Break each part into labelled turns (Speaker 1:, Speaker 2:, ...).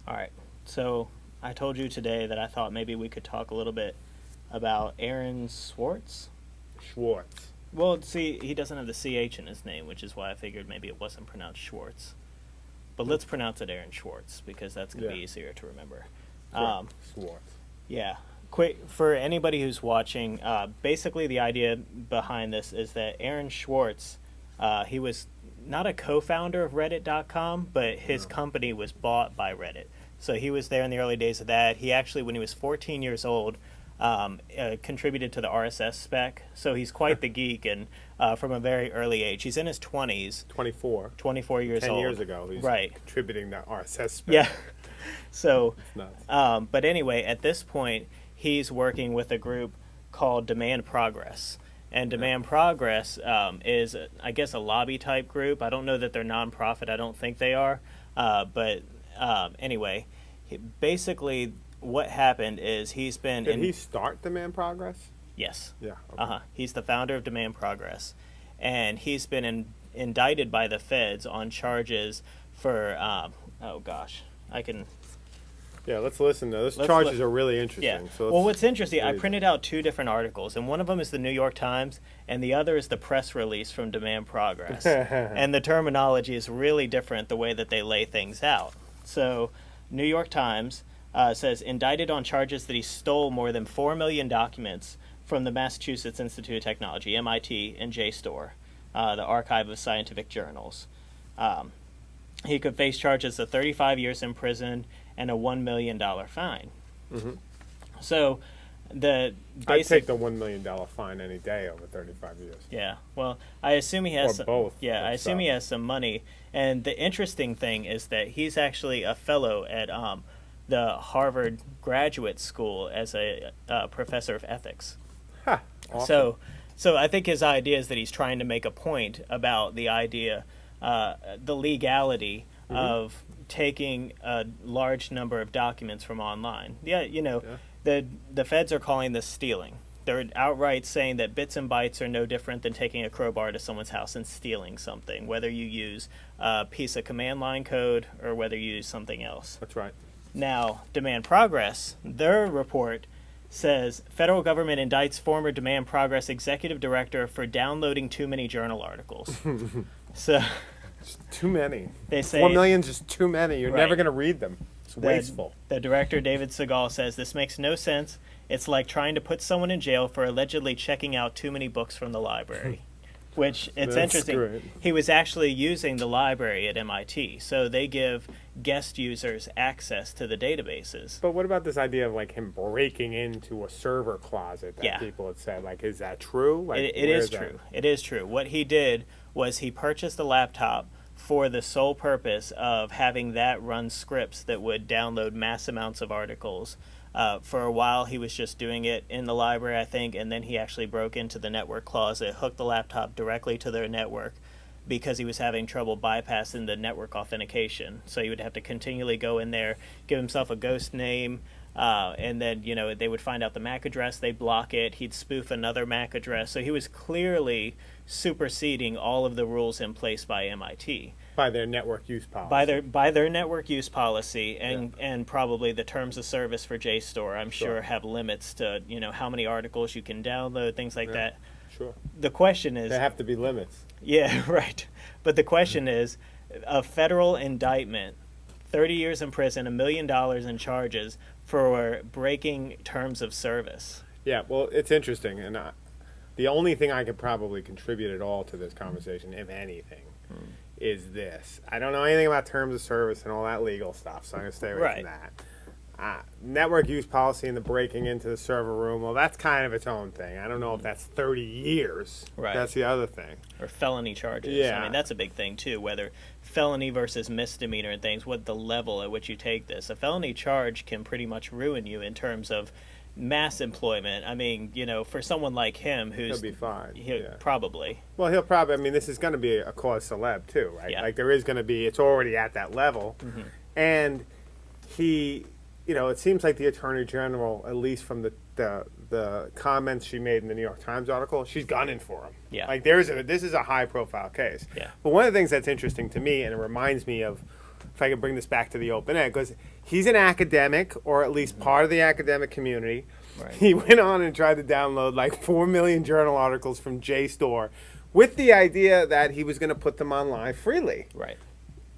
Speaker 1: All right. So I told you today that I thought maybe we could talk a little bit about Aaron Swartz.
Speaker 2: Schwartz.
Speaker 1: Well, see, he doesn't have the CH in his name, which is why I figured maybe it wasn't pronounced Schwartz. But let's pronounce it Aaron Schwartz because that's going to be easier to remember.
Speaker 2: Schwartz.
Speaker 1: Yeah. Quick, for anybody who's watching, basically the idea behind this is that Aaron Schwartz, he was not a co-founder of Reddit.com, but his company was bought by Reddit. So he was there in the early days of that. He actually, when he was 14 years old, contributed to the RSS spec. So he's quite the geek, and from a very early age. He's in his 20s.
Speaker 2: 24.
Speaker 1: 24 years
Speaker 2: 10
Speaker 1: old.
Speaker 2: years ago, he's contributing to RSS spec.
Speaker 1: Yeah. So,
Speaker 2: nuts.
Speaker 1: But anyway, at this point, he's working with a group called Demand Progress. And Demand Progress is, I guess, a lobby-type group. I don't know that they're nonprofit. I don't think they are. But anyway, basically what happened is he's been...
Speaker 2: Did he start Demand Progress?
Speaker 1: Yes.
Speaker 2: Yeah. Okay.
Speaker 1: He's the founder of Demand Progress. And he's been indicted by the feds on charges for... oh, gosh. I can...
Speaker 2: Yeah, let's listen to those. Charges are really interesting.
Speaker 1: Yeah.
Speaker 2: So
Speaker 1: well, what's interesting, I printed out two different articles, and one of them is the New York Times, and the other is the press release from Demand Progress. And the terminology is really different the way that they lay things out. So, New York Times says, indicted on charges that he stole more than 4 million documents from the Massachusetts Institute of Technology, MIT, and JSTOR, the Archive of Scientific Journals. He could face charges of 35 years in prison and a $1 million fine.
Speaker 2: Mm-hmm.
Speaker 1: So, I'd
Speaker 2: take the $1 million fine any day over 35 years.
Speaker 1: Yeah, well, I assume he has...
Speaker 2: Or both.
Speaker 1: Yeah, I assume he has some money. And the interesting thing is that he's actually a fellow at the Harvard Graduate School as a professor of ethics.
Speaker 2: Ha! Awesome.
Speaker 1: So I think his idea is that he's trying to make a point about the idea, the legality of taking a large number of documents from online. The feds are calling this stealing. They're outright saying that bits and bytes are no different than taking a crowbar to someone's house and stealing something, whether you use a piece of command line code or whether you use something else.
Speaker 2: That's right.
Speaker 1: Now, Demand Progress, their report says federal government indicts former Demand Progress executive director for downloading too many journal articles. So...
Speaker 2: Too many.
Speaker 1: They say
Speaker 2: 4 million is just too many. You're never going to read them. It's wasteful.
Speaker 1: The director, David Segal, says this makes no sense. It's like trying to put someone in jail for allegedly checking out too many books from the library. Which, it's interesting.
Speaker 2: Great.
Speaker 1: He was actually using the library at MIT, so they give guest users access to the databases.
Speaker 2: But what about this idea of like him breaking into a server closet that people had said? Like, is that true? Like,
Speaker 1: it is true. It is true. What he did was he purchased a laptop for the sole purpose of having that run scripts that would download mass amounts of articles. For a while, he was just doing it in the library, I think, and then he actually broke into the network closet, hooked the laptop directly to their network because he was having trouble bypassing the network authentication. So he would have to continually go in there, give himself a ghost name, and then, they would find out the MAC address, they'd block it, he'd spoof another MAC address. So he was clearly superseding all of the rules in place by MIT.
Speaker 2: By their network use policy.
Speaker 1: By their network use policy, and probably the terms of service for JSTOR, I'm sure have limits to, how many articles you can download, things like that.
Speaker 2: Sure.
Speaker 1: The question is...
Speaker 2: There have to be limits.
Speaker 1: Yeah, right. But the question is, a federal indictment, 30 years in prison, $1 million in charges for breaking terms of service.
Speaker 2: Yeah, well, it's interesting, and the only thing I could probably contribute at all to this conversation, if anything, is this. I don't know anything about terms of service and all that legal stuff, so I'm going to stay away from that. Network use policy and the breaking into the server room, well, that's kind of its own thing. I don't know if that's 30 years.
Speaker 1: Right.
Speaker 2: That's the other thing.
Speaker 1: Or felony charges.
Speaker 2: Yeah.
Speaker 1: I mean, that's a big thing, too, whether felony versus misdemeanor and things, what the level at which you take this. A felony charge can pretty much ruin you in terms of mass employment. I mean, for someone like him who's...
Speaker 2: He'll be fine.
Speaker 1: Probably.
Speaker 2: Well, he'll probably... this is going to be a cause celeb, too, right?
Speaker 1: Yeah.
Speaker 2: Like, there is going to be... It's already at that level. Mm-hmm. And he... it seems like the Attorney General, at least from the comments she made in the New York Times article, she's gunning for him.
Speaker 1: Yeah.
Speaker 2: Like, this is a high-profile case.
Speaker 1: Yeah.
Speaker 2: But one of the things that's interesting to me, and it reminds me of if I could bring this back to the open ed, because he's an academic, or at least part of the academic community.
Speaker 1: Right.
Speaker 2: He went on and tried to download like 4 million journal articles from JSTOR with the idea that he was going to put them online freely.
Speaker 1: Right.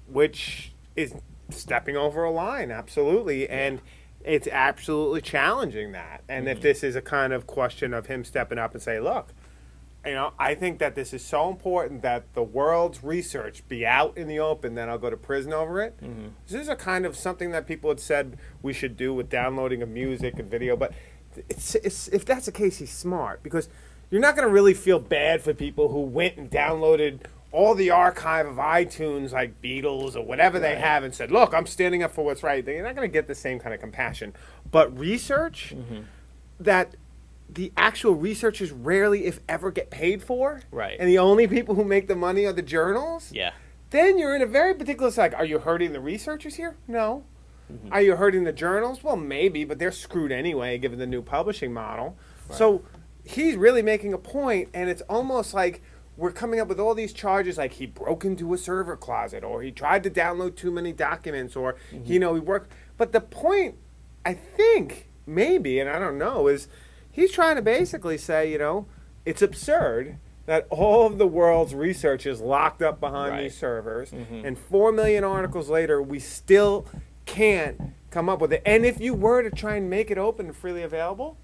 Speaker 2: Which is stepping over a line, absolutely. Yeah. And it's absolutely challenging that. And if this is a kind of question of him stepping up and say, look, I think that this is so important that the world's research be out in the open that I'll go to prison over it. This is a kind of something that people had said we should do with downloading of music and video. But it's, if that's the case, he's smart, because you're not going to really feel bad for people who went and downloaded all the archive of iTunes, like Beatles or whatever they have, and said, look, I'm standing up for what's right. You're not going to get the same kind of compassion. But research that the actual researchers rarely, if ever, get paid for, and the only people who make the money are the journals, then you're in a very particular side. Are you hurting the researchers here? No. Are you hurting the journals? Well, maybe, but they're screwed anyway, given the new publishing model. So he's really making a point, and it's almost like we're coming up with all these charges, like he broke into a server closet, or he tried to download too many documents, or he worked. But the point, I think, maybe, and I don't know, is he's trying to basically say, it's absurd that all of the world's research is locked up behind these servers, and 4 million articles later, we still can't come up with it. And if you were to try and make it open and freely available,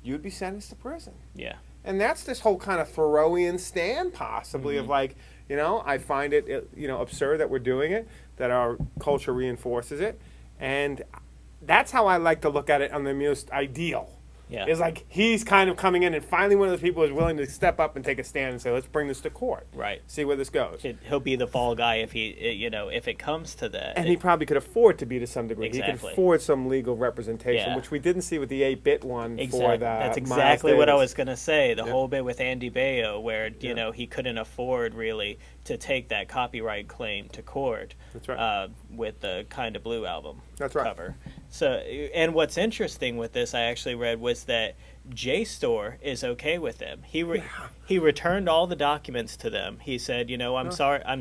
Speaker 2: you'd be sentenced to prison.
Speaker 1: Yeah.
Speaker 2: And that's this whole kind of Thoreauian stand, possibly, of like, I find it, absurd that we're doing it, that our culture reinforces it. And that's how I like to look at it on the most ideal. Yeah. It's like he's kind of coming in, and finally one of those people is willing to step up and take a stand and say, let's bring this to court. Right. See where this goes.
Speaker 1: He'll be the fall guy if if it comes to that.
Speaker 2: And he probably could afford to be to some degree. Exactly. He could afford some legal representation, which we didn't see with the 8-bit one for the
Speaker 1: That's exactly what I was going to say. The whole bit with Andy Baio, where, he couldn't afford really to take that copyright claim to court. That's right. With the Kinda Blue album cover. So, and what's interesting with this, I actually read, was that JSTOR is okay with them. He returned all the documents to them. He said, I'm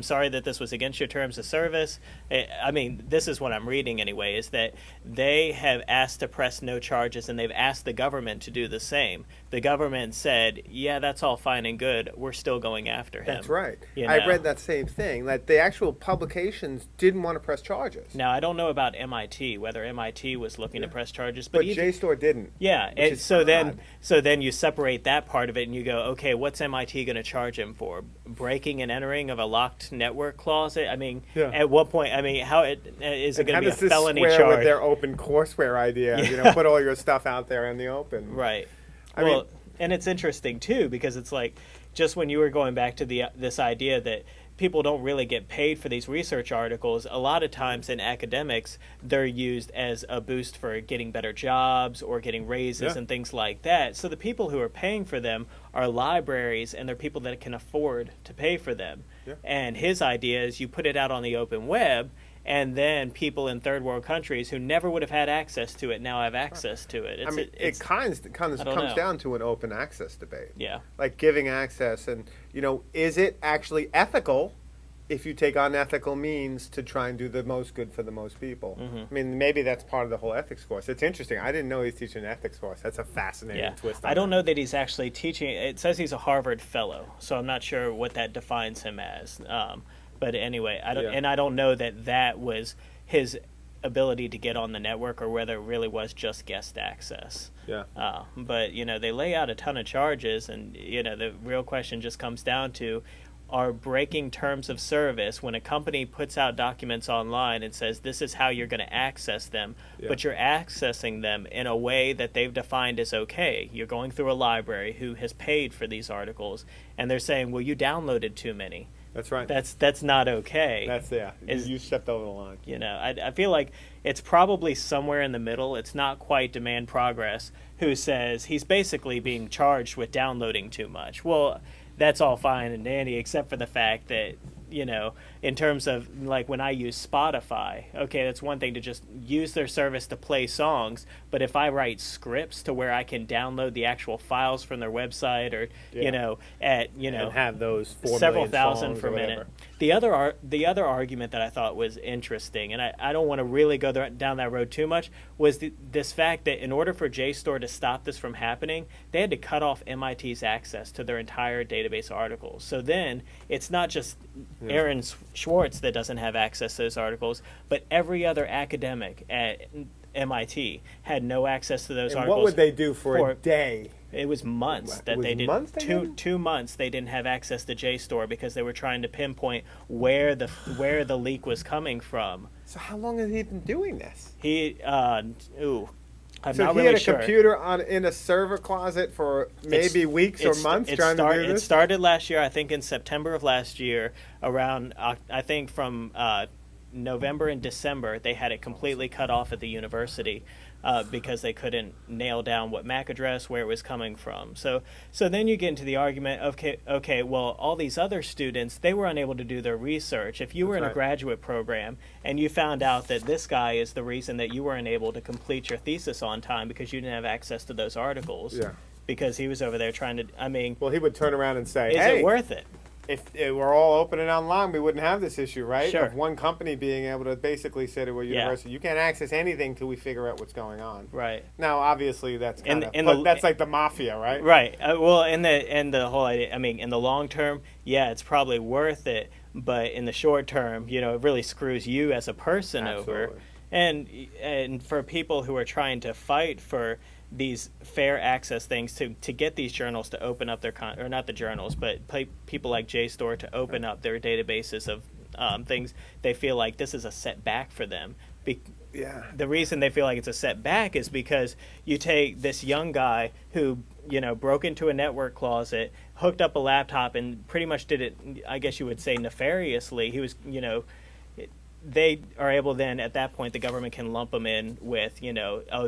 Speaker 1: sorry that this was against your terms of service. I mean, this is what I'm reading anyway, is that they have asked to press no charges, and they've asked the government to do the same. The government said, yeah, that's all fine and good. We're still going after him.
Speaker 2: That's right. I read that same thing, that the actual publications didn't want to press charges.
Speaker 1: Now, I don't know about MIT, whether MIT was looking to press charges.
Speaker 2: But JSTOR didn't.
Speaker 1: Yeah, and so then you separate that part of it, and you go, okay, what's MIT going to charge him for? Breaking and entering of a locked network closet? I mean, at what point? I mean, how is it going to be a felony charge?
Speaker 2: How does this square with their open courseware idea? Put all your stuff out there in the open.
Speaker 1: Right. And it's interesting too, because it's like, just when you were going back to this idea that people don't really get paid for these research articles, a lot of times in academics, they're used as a boost for getting better jobs or getting raises and things like that. So the people who are paying for them are libraries, and they're people that can afford to pay for them. Yeah. And his idea is you put it out on the open web, and then people in third world countries who never would have had access to it now have access to it.
Speaker 2: It kind of comes down to an open access debate.
Speaker 1: Yeah.
Speaker 2: Like giving access, and, is it actually ethical if you take unethical means to try and do the most good for the most people? I mean, maybe that's part of the whole ethics course. It's interesting. I didn't know he's teaching an ethics course. That's a fascinating twist.
Speaker 1: I don't know that he's actually teaching. It says he's a Harvard fellow, so I'm not sure what that defines him as. But anyway, I don't know that was his ability to get on the network, or whether it really was just guest access. Yeah. But they lay out a ton of charges, and the real question just comes down to, are breaking terms of service when a company puts out documents online and says this is how you're going to access them, but you're accessing them in a way that they've defined as okay. You're going through a library who has paid for these articles, and they're saying, well, you downloaded too many.
Speaker 2: That's right.
Speaker 1: That's not okay.
Speaker 2: You stepped over the line.
Speaker 1: I feel like it's probably somewhere in the middle. It's not quite Demand Progress, who says he's basically being charged with downloading too much. Well, that's all fine and dandy, except for the fact that, in terms of, like, when I use Spotify, okay, that's one thing to just use their service to play songs, but if I write scripts to where I can download the actual files from their website, or, and have those 4
Speaker 2: several thousand per minute,
Speaker 1: The other argument that I thought was interesting, and I don't want to really go down that road too much, was this fact that in order for JSTOR to stop this from happening, they had to cut off MIT's access to their entire database of articles. So then it's not just Aaron Swartz that doesn't have access to those articles, but every other academic at MIT had no access to those articles.
Speaker 2: What would they do for a day?
Speaker 1: It was months that they didn't. 2 months they didn't have access to JSTOR because they were trying to pinpoint where the leak was coming from.
Speaker 2: So how long has he been doing this?
Speaker 1: I'm
Speaker 2: so
Speaker 1: not
Speaker 2: he
Speaker 1: really
Speaker 2: had a
Speaker 1: sure.
Speaker 2: computer in a server closet for maybe weeks or months trying to do this?
Speaker 1: It started last year, I think in September of last year, around, I think from November and December, they had it completely cut off at the university because they couldn't nail down what MAC address, where it was coming from. So then you get into the argument of, okay, well, all these other students, they were unable to do their research. If you were in a graduate program and you found out that this guy is the reason that you weren't able to complete your thesis on time because you didn't have access to those articles, because he was over there trying to,
Speaker 2: Well, he would turn around and say,
Speaker 1: is it worth it?
Speaker 2: If it were all open and online, we wouldn't have this issue, right?
Speaker 1: Sure.
Speaker 2: Of one company being able to basically say to a university, you can't access anything till we figure out what's going on.
Speaker 1: Right.
Speaker 2: Now, obviously, that's that's like the mafia, right?
Speaker 1: Right. Well, in the whole idea, in the long term, yeah, it's probably worth it, but in the short term, it really screws you as a person over. And for people who are trying to fight for these fair access things to get these journals to open up their or not the journals, but people like JSTOR to open up their databases of things, they feel like this is a setback for them. The reason they feel like it's a setback is because you take this young guy who broke into a network closet, hooked up a laptop, and pretty much did it, I guess you would say, nefariously. He was they are able then, at that point, the government can lump them in with,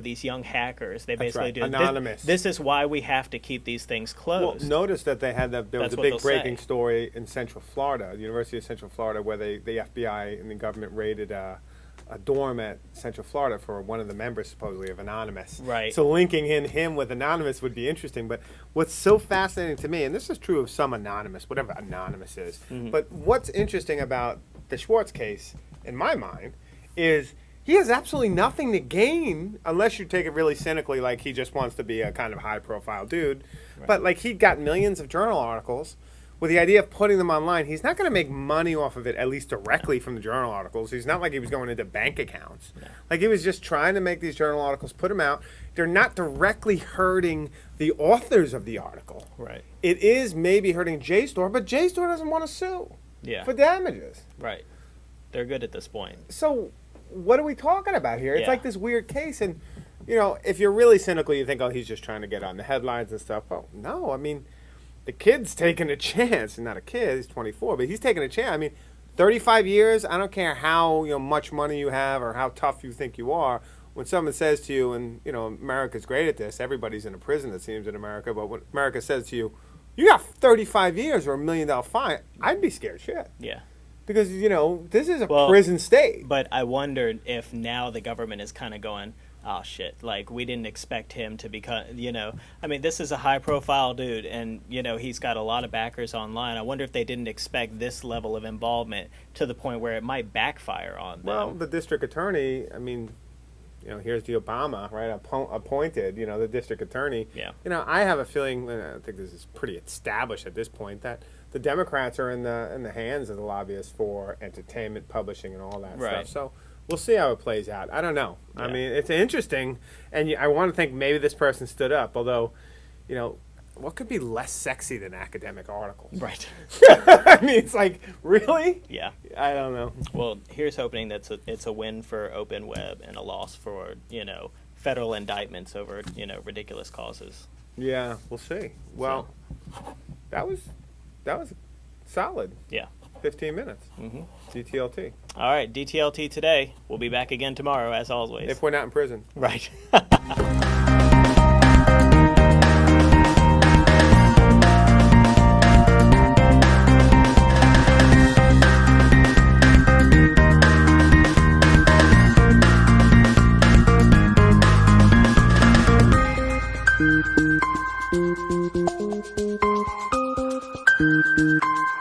Speaker 1: these young hackers. They basically do
Speaker 2: anonymous.
Speaker 1: This is why we have to keep these things closed.
Speaker 2: Well, notice that they had there was a big breaking story in Central Florida, the University of Central Florida, where the FBI and the government raided a dorm at Central Florida for one of the members, supposedly, of Anonymous.
Speaker 1: Right.
Speaker 2: So linking in him with Anonymous would be interesting. But what's so fascinating to me, and this is true of some Anonymous, whatever Anonymous is, but what's interesting about the Swartz case, in my mind, is he has absolutely nothing to gain unless you take it really cynically, like he just wants to be a kind of high-profile dude. Right. But like he got millions of journal articles. With the idea of putting them online, he's not going to make money off of it, at least directly from the journal articles. He's not like he was going into bank accounts. Yeah. Like he was just trying to make these journal articles, put them out. They're not directly hurting the authors of the article.
Speaker 1: Right.
Speaker 2: It is maybe hurting JSTOR, but JSTOR doesn't want to sue for damages.
Speaker 1: Right. They're good at this point.
Speaker 2: So what are we talking about here? It's like this weird case. And, if you're really cynical, you think, oh, he's just trying to get on the headlines and stuff. Well, no, the kid's taking a chance. Not a kid, he's 24, but he's taking a chance. 35 years, I don't care how much money you have or how tough you think you are. When someone says to you, and, America's great at this, everybody's in a prison, it seems, in America, but when America says to you, you got 35 years or $1 million fine, I'd be scared shit.
Speaker 1: Yeah.
Speaker 2: Because, this is a prison state.
Speaker 1: But I wondered if now the government is kind of going, oh, shit, like, we didn't expect him to become, this is a high-profile dude, and, he's got a lot of backers online. I wonder if they didn't expect this level of involvement to the point where it might backfire on them.
Speaker 2: Well, the district attorney, here's the Obama, right, appointed, the district attorney.
Speaker 1: Yeah.
Speaker 2: I have a feeling, and I think this is pretty established at this point, that the Democrats are in the hands of the lobbyists for entertainment, publishing, and all that stuff. So we'll see how it plays out. I don't know. Yeah. It's interesting, and I want to think maybe this person stood up, although, what could be less sexy than academic articles?
Speaker 1: Right.
Speaker 2: It's like, really?
Speaker 1: Yeah.
Speaker 2: I don't know.
Speaker 1: Well, here's hoping that it's a win for open web and a loss for, federal indictments over, ridiculous causes.
Speaker 2: Yeah, we'll see. Well, that was solid.
Speaker 1: Yeah.
Speaker 2: 15 minutes. DTLT.
Speaker 1: All right, DTLT today. We'll be back again tomorrow, as always.
Speaker 2: If we're not in prison.
Speaker 1: Right.
Speaker 3: Thank you.